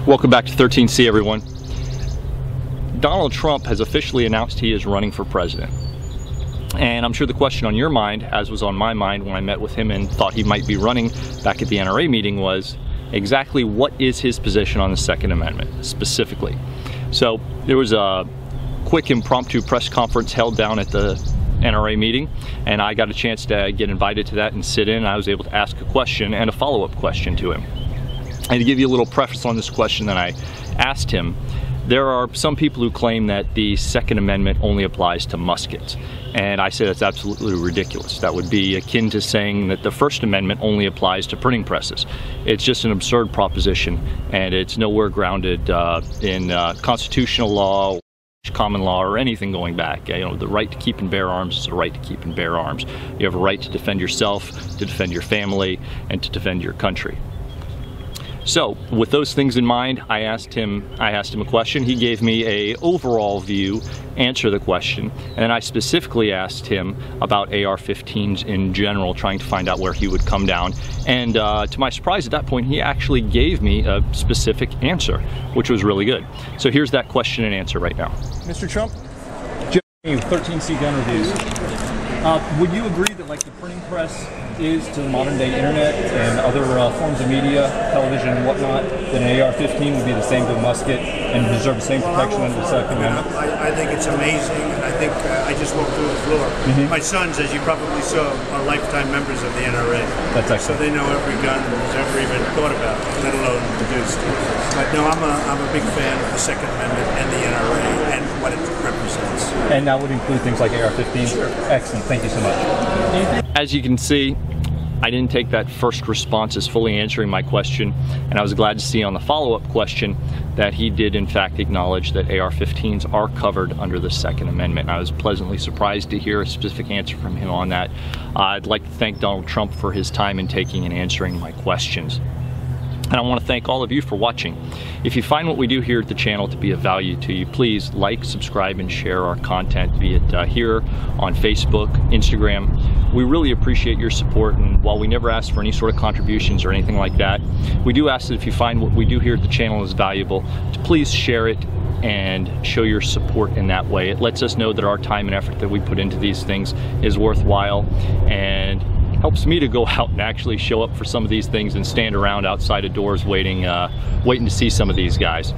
Welcome back to 13C, everyone. Donald Trump has officially announced he is running for president. And I'm sure the question on your mind, as was on my mind when I met with him and thought he might be running back at the NRA meeting, was exactly what is his position on the Second Amendment, specifically. So there was a quick impromptu press conference held down at the NRA meeting, and I got a chance to get invited to that and sit in. I was able to ask a question and a follow-up question to him. And to give you a little preface on this question that I asked him, there are some people who claim that the Second Amendment only applies to muskets. And I say that's absolutely ridiculous. That would be akin to saying that the First Amendment only applies to printing presses. It's just an absurd proposition, and it's nowhere grounded in constitutional law, common law, or anything going back. You know, the right to keep and bear arms is the right to keep and bear arms. You have a right to defend yourself, to defend your family, and to defend your country. So, with those things in mind, I asked him a question. He gave me a overall view, answer the question, and then I specifically asked him about AR-15's in general, trying to find out where he would come down. And to my surprise, at that point, he actually gave me a specific answer, which was really good. So here's that question and answer right now. Mr. Trump, 13C gun reviews. Would you agree that, like, the printing press is to the modern day internet and other forms of media, television and whatnot, that an AR-15 would be the same to a musket and deserve the same protection under the Second Amendment? I think it's amazing, and I think I just walked through the floor. My sons, as you probably saw, are lifetime members of the NRA. That's excellent. So they know every gun that's ever even thought about, let alone produced. But no, I'm a big fan of the Second Amendment and the NRA and what it represents. And that would include things like AR-15? Sure. Excellent. Thank you so much. As you can see, I didn't take that first response as fully answering my question, and I was glad to see on the follow-up question that he did in fact acknowledge that AR-15's are covered under the Second Amendment. I was pleasantly surprised to hear a specific answer from him on that. I'd like to thank Donald Trump for his time in taking and answering my questions. And I want to thank all of you for watching. If you find what we do here at the channel to be of value to you, please like, subscribe, and share our content, be it here on Facebook, Instagram. We really appreciate your support, and while we never ask for any sort of contributions or anything like that, we do ask that if you find what we do here at the channel is valuable, to please share it and show your support in that way. It lets us know that our time and effort that we put into these things is worthwhile, and helps me to go out and actually show up for some of these things and stand around outside of doors waiting to see some of these guys.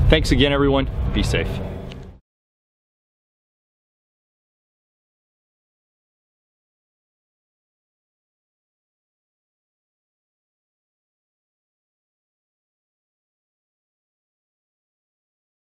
Thanks again, everyone. Be safe.